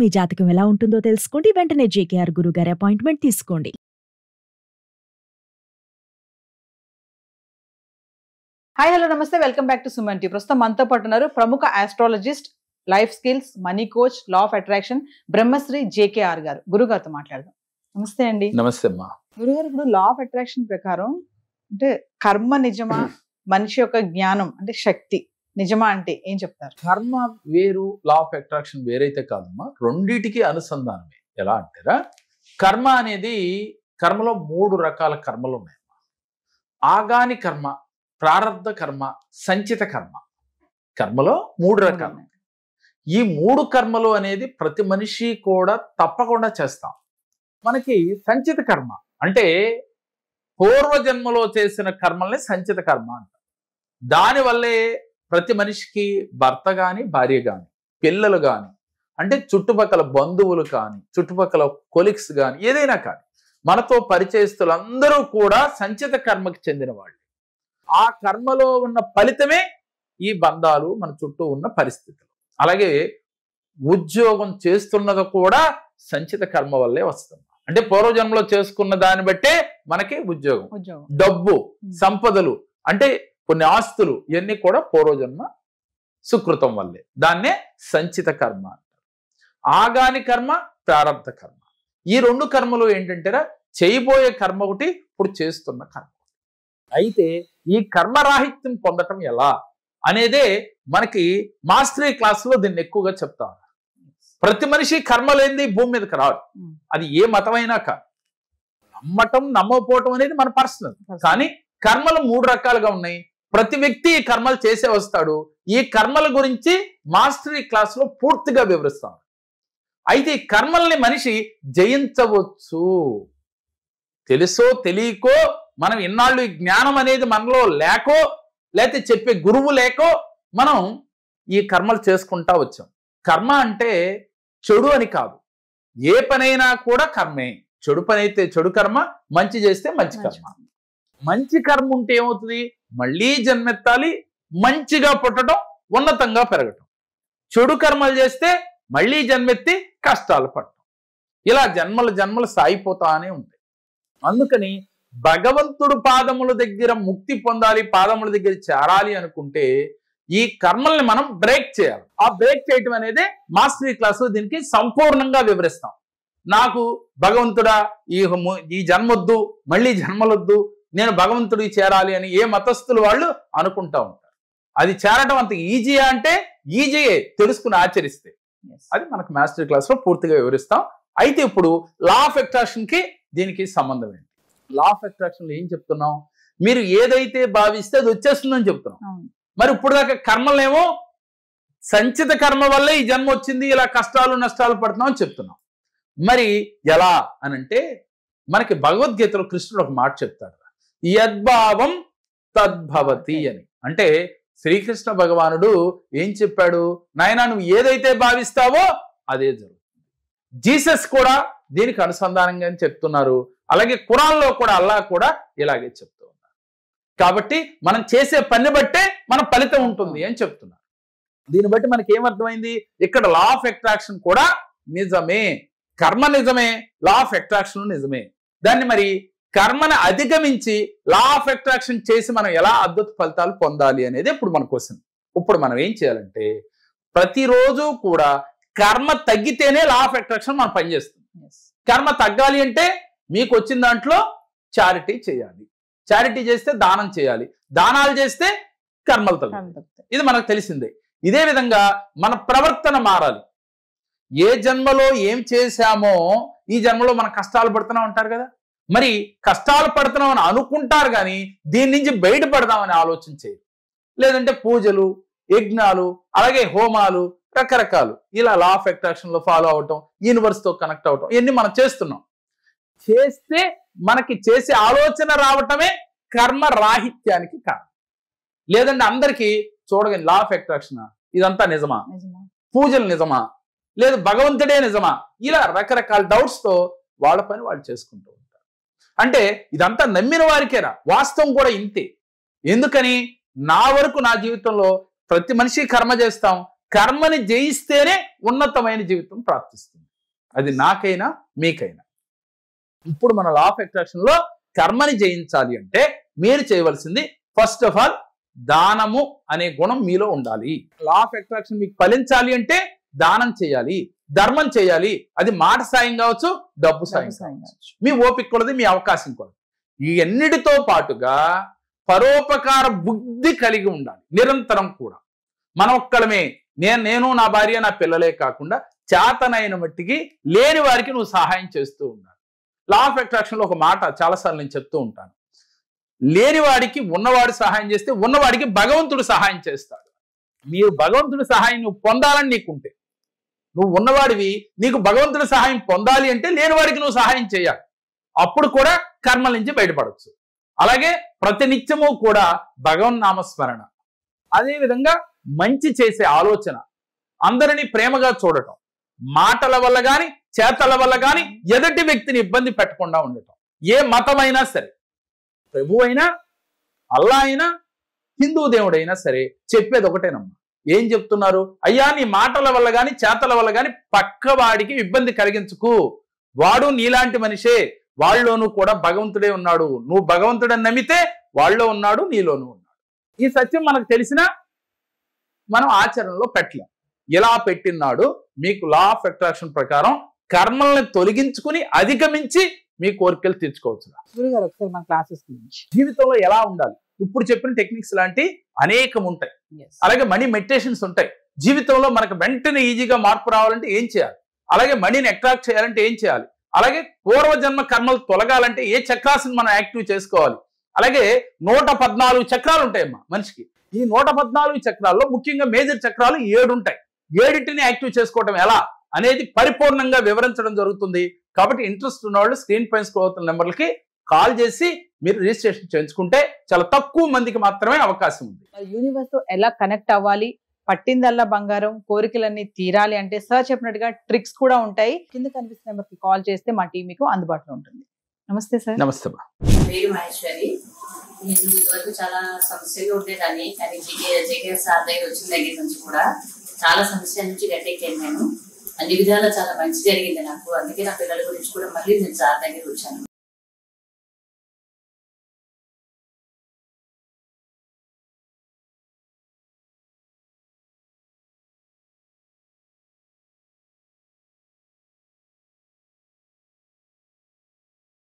మీ జాతకం ఎలా ఉంటుందో తెలుసుకోండి. వెంటనే జేకేఆర్ గురుగారి అపాయింట్మెంట్ తీసుకోండి. హాయ్ హలో నమస్తే, welcome back to Suman TV. ప్రస్తుతం మనతో పాటు ఉన్నారు ప్రముఖ astrologist, life skills, money coach, law of attraction Brahmashri JKR garu. గురుగారితో మాట్లాడదాం. నమస్తే అండి. నమస్తే అమ్మా. గురుగారు, ఇప్పుడు లా ఆఫ్ అట్రాక్షన్ ప్రకారం అంటే కర్మ నిజమా, మనిషి యొక్క జ్ఞానం అంటే శక్తి నిజమా అంటే ఏం చెప్తారు? కర్మ వేరు, లా ఆఫ్ అట్రాక్షన్ వేరైతే కాదమ్మా, రెండిటికి అనుసంధానమే. ఎలా అంటారా, కర్మ అనేది, కర్మలో 3 రకాల కర్మలు ఉన్నాయమ్మా. ఆగాని కర్మ, ప్రారబ్ధ కర్మ, సంచిత కర్మ. కర్మలో 3 రకాలు. ఈ 3 కర్మలు అనేది ప్రతి మనిషి కూడా తప్పకుండా చేస్తాం. మనకి సంచిత కర్మ అంటే పూర్వజన్మలో చేసిన కర్మల్ని సంచిత కర్మ అంటారు. దానివల్లే ప్రతి మనిషికి భర్త కానీ, భార్య కానీ, పిల్లలు కానీ, అంటే చుట్టుపక్కల బంధువులు కానీ, చుట్టుపక్కల కొలీగ్స్ కానీ, ఏదైనా కానీ మనతో పరిచయస్తులందరూ కూడా సంచిత కర్మకి చెందిన వాళ్ళు. ఆ కర్మలో ఉన్న ఫలితమే ఈ బంధాలు, మన చుట్టూ ఉన్న పరిస్థితులు. అలాగే ఉద్యోగం చేస్తున్నది కూడా సంచిత కర్మ వల్లే వస్తుంది. అంటే పూర్వజన్మలో చేసుకున్న దాన్ని బట్టే మనకి ఉద్యోగం, డబ్బు, సంపదలు, అంటే కొన్ని ఆస్తులు, ఇవన్నీ కూడా పూర్వజన్మ సుకృతం వల్లే. దాన్నే సంచిత కర్మ అంటారు. ఆగాని కర్మ, ప్రారబ్ధ కర్మ. ఈ 2 కర్మలు ఏంటంటే చేయబోయే కర్మ ఒకటి, ఇప్పుడు చేస్తున్న కర్మ. అయితే ఈ కర్మరాహిత్యం పొందటం ఎలా అనేదే మనకి మాస్టరీ క్లాసులో దీన్ని ఎక్కువగా చెప్తాను. ప్రతి మనిషి కర్మ లేనిది భూమి మీదకి రాడు. అది ఏ మతమైనా కాదు. నమ్మటం నమ్మకపోవటం అనేది మన పర్సనల్. కానీ కర్మలు 3 రకాలుగా ఉన్నాయి. ప్రతి వ్యక్తి ఈ కర్మలు చేసే వస్తాడు. ఈ కర్మల గురించి మాస్టరీ క్లాసులో పూర్తిగా వివరిస్తాను. అయితే ఈ కర్మల్ని మనిషి జయించవచ్చు. తెలుసో తెలియకో, మనం ఇన్నాళ్ళు ఈ జ్ఞానం అనేది మనలో లేకో, లేకపోతే చెప్పే గురువు లేకో మనం ఈ కర్మలు చేసుకుంటా వచ్చాం. కర్మ అంటే చెడు అని కాదు. ఏ పనైనా కూడా కర్మే. చెడు పని అయితే చెడు కర్మ, మంచి చేస్తే మంచి కర్మ. మంచి కర్మ ఉంటే ఏమవుతుంది, మళ్ళీ జన్మెత్తాలి, మంచిగా పుట్టడం, ఉన్నతంగా పెరగటం. చెడు కర్మలు చేస్తే మళ్ళీ జన్మెత్తి కష్టాలు పడటం. ఇలా జన్మలు సాగిపోతానే ఉంటాయి. అందుకని భగవంతుడు పాదముల దగ్గర ముక్తి పొందాలి, పాదముల దగ్గర చేరాలి అనుకుంటే ఈ కర్మల్ని మనం బ్రేక్ చేయాలి. ఆ బ్రేక్ చేయటం అనేది మాస్టరీ క్లాసు దీనికి సంపూర్ణంగా వివరిస్తాం. నాకు భగవంతుడా ఈ జన్మొద్దు, మళ్ళీ జన్మలొద్దు, నేను భగవంతుడికి చేరాలి అని ఏ మతస్థులు వాళ్ళు అనుకుంటా ఉంటారు. అది చేరటం అంత ఈజీయా అంటే ఈజీయే, తెలుసుకుని ఆచరిస్తే. అది మనకు మాస్టరీ క్లాస్లో పూర్తిగా వివరిస్తాం. అయితే ఇప్పుడు లా ఆఫ్ అట్రాక్షన్ కి దీనికి సంబంధం ఏంటి? లా ఆఫ్ అట్రాక్షన్ లో ఏం చెప్తున్నాం, మీరు ఏదైతే భావిస్తే అది వచ్చేస్తుందని చెప్తున్నాం. మరి ఇప్పుడు దాకా కర్మలేమో సంచిత కర్మ వల్లే ఈ జన్మ వచ్చింది, ఇలా కష్టాలు నష్టాలు పడుతున్నాం అని చెప్తున్నాం. మరి ఎలా అనంటే మనకి భగవద్గీతలో కృష్ణుడు ఒక మాట చెప్తాడు, యద్భావం తద్భవతి అని. అంటే శ్రీకృష్ణ భగవానుడు ఏం చెప్పాడు, నాయనా నువ్వు ఏదైతే భావిస్తావో అదే జరుగుతుంది. జీసస్ కూడా దీనికి అనుసంధానంగా చెప్తున్నారు. అలాగే ఖురాన్లో కూడా అల్లాహ్ కూడా ఇలాగే చెప్తూ ఉన్నారు. కాబట్టి మనం చేసే పని బట్టే మన ఫలితం ఉంటుంది అని చెప్తున్నారు. దీన్ని బట్టి మనకి ఏమర్థమైంది, ఇక్కడ లా ఆఫ్ అట్రాక్షన్ కూడా నిజమే, కర్మ నిజమే, లా ఆఫ్ అట్రాక్షన్ నిజమే. దాన్ని మరి కర్మను అధిగమించి లా ఆఫ్ అట్రాక్షన్ చేసి మనం ఎలా అద్భుత ఫలితాలు పొందాలి అనేది ఇప్పుడు మన క్వశ్చన్. ఇప్పుడు మనం ఏం చేయాలంటే ప్రతిరోజు కూడా కర్మ తగ్గితేనే లా ఆఫ్ అట్రాక్షన్ మనం పనిచేస్తుంది. కర్మ తగ్గాలి అంటే మీకు వచ్చిన దాంట్లో చారిటీ చేయాలి, చారిటీ చేస్తే దానం చేయాలి, దానాలు చేస్తే కర్మలు తగ్గుతాయి. ఇది మనకు తెలిసిందే. ఇదే విధంగా మన ప్రవర్తన మారాలి. ఏ జన్మలో ఏం చేశామో ఈ జన్మలో మనం కష్టాలు పడుతున్నాం అంటారు కదా, మరి కష్టాలు పడుతున్నామని అనుకుంటారు కానీ దీని నుంచి బయటపడదామని ఆలోచన చేయరు. లేదంటే పూజలు, యజ్ఞాలు, అలాగే హోమాలు, రకరకాలు ఇలా లా ఆఫ్ అట్రాక్షన్ లో ఫాలో అవటం, యూనివర్స్ తో కనెక్ట్ అవటం, ఇవన్నీ మనం చేస్తున్నాం. చేస్తే మనకి చేసే ఆలోచన రావటమే కర్మ రాహిత్యానికి కారణం. లేదంటే అందరికీ చూడగానే లా ఆఫ్ అట్రాక్షన్ ఇదంతా నిజమా, పూజలు నిజమా, లేదు భగవంతుడే నిజమా, ఇలా రకరకాల డౌట్స్ తో వాళ్ళ పని వాళ్ళు చేసుకుంటూ ఉంటారు. అంటే ఇదంతా నమ్మిన వారికేరా, వాస్తవం కూడా ఇంతే. ఎందుకని నా వరకు నా జీవితంలో ప్రతి మనిషి కర్మ చేస్తాం, కర్మని జయిస్తేనే ఉన్నతమైన జీవితం ప్రాప్తిస్తుంది. అది నాకైనా మీకైనా. ఇప్పుడు మన లా ఆఫ్ అట్రాక్షన్ లో కర్మని జయించాలి అంటే మీరు చేయవలసింది ఫస్ట్ ఆఫ్ ఆల్ దానము అనే గుణం మీలో ఉండాలి. లా ఆఫ్ అట్రాక్షన్ మీకు ఫలించాలి అంటే దానం చేయాలి, ధర్మం చేయాలి. అది మాట సాయం కావచ్చు, డబ్బు సాయం కావచ్చు, మీ ఓపిక కొలది, మీ అవకాశం కొలది. ఈ అన్నిటితో పాటుగా పరోపకార బుద్ధి కలిగి ఉండాలి నిరంతరం కూడా. మనం ఒక్కడమే నేను నా భార్య నా పిల్లలే కాకుండా చేతనైన మట్టికి లేని వారికి నువ్వు సహాయం చేస్తూ ఉండాలి. లా ఆఫ్ అట్రాక్షన్ లో ఒక మాట చాలాసార్లు నేను చెప్తూ ఉంటాను, లేనివాడికి ఉన్నవాడు సహాయం చేస్తే ఉన్నవాడికి భగవంతుడు సహాయం చేస్తాడు. మీరు భగవంతుడి సహాయం నువ్వు పొందాలని నీకుంటే, నువ్వు ఉన్నవాడివి, నీకు భగవంతుడి సహాయం పొందాలి అంటే లేనివాడికి నువ్వు సహాయం చేయాలి. అప్పుడు కూడా కర్మల నుంచి బయటపడవచ్చు. అలాగే ప్రతినిత్యము కూడా భగవన్ నామస్మరణ, అదేవిధంగా మంచి చేసే ఆలోచన, అందరినీ ప్రేమగా చూడటం, మాటల వల్ల కానీ చేతల వల్ల కానీ ఎదుటి వ్యక్తిని ఇబ్బంది పెట్టకుండా ఉండటం. ఏ మతమైనా సరే, ప్రభు అయినా అల్లా అయినా హిందూ దేవుడైనా సరే చెప్పేది ఒకటేనమ్మా. ఏం చెప్తున్నారు? అయ్యా నీ మాటల వల్ల కానీ చేతల వల్ల కానీ పక్కవాడికి ఇబ్బంది కలిగించుకు, వాడు నీలాంటి మనిషే, వాళ్ళలోనూ కూడా భగవంతుడే ఉన్నాడు, నువ్వు భగవంతుడని నమ్మితే వాళ్ళలో ఉన్నాడు, నీలోనూ ఉన్నాడు. ఈ సత్యం మనకు తెలిసినా మనం ఆచరణలో పెట్టలేం. ఇలా పెట్టినాడు మీకు లా ఆఫ్ అట్రాక్షన్ ప్రకారం కర్మల్ని తొలగించుకుని అధిగమించి మీ కోరికలు తీర్చుకోవచ్చు. గురుగారు ఒకసారి మన క్లాసెస్ గురించి, జీవితంలో ఎలా ఉండాలి, ఇప్పుడు చెప్పిన టెక్నిక్స్ లాంటి అనేకం ఉంటాయి. అలాగే మనీ మెడిటేషన్స్ ఉంటాయి. జీవితంలో మనకు వెంటనే ఈజీగా మార్పు రావాలంటే ఏం చేయాలి, అలాగే మనీని అట్రాక్ట్ చేయాలంటే ఏం చేయాలి, అలాగే పూర్వజన్మ కర్మలు తొలగాలంటే ఏ చక్రాలను మనం యాక్టివ్ చేసుకోవాలి. అలాగే 114 చక్రాలు ఉంటాయమ్మా మనిషికి. ఈ 114 చక్రాల్లో ముఖ్యంగా మేజర్ చక్రాలు 7 ఉంటాయి. 7టిని యాక్టివ్ చేసుకోవటం ఎలా అనేది పరిపూర్ణంగా వివరించడం జరుగుతుంది. కాబట్టి ఇంట్రెస్ట్ ఉన్న వాళ్ళు స్క్రీన్ పైన స్క్రోల్ అవుతున్న నెంబర్లకి కాల్ చేసి మీరు రిజిస్ట్రేషన్ చేయించుకుంటే చాలా తక్కువ మందికి మాత్రమే అవకాశం ఉంది. యూనివర్స్ తో ఎలా కనెక్ట్ అవ్వాలి, పట్టిందల్లా బంగారం, కోరికలన్నీ తీరాలి అంటే సార్ చెప్పినట్టుగా ట్రిక్స్ కూడా ఉంటాయి. కింద కనిపిస్తున్న నెంబర్కి కాల్ చేస్తే మా టీం మీకు అందుబాటులో ఉంటుంది. నమస్తే సార్. నమస్తే. పేరు మహేశ్వరి. నేను ఇదివరకు చాలా సమస్యలు ఉండేదాన్ని, కానీ జేకే సార్ దగ్గర వచ్చిన దగ్గర నుంచి కూడా చాలా సమస్యల నుంచి గట్టెక్కాను. నేను అన్ని విధాలా చాలా మంచి జరిగింది నాకు. అందుకే నా పిల్లల గురించి కూడా మళ్ళీ నేను సార్ దగ్గర వచ్చాను.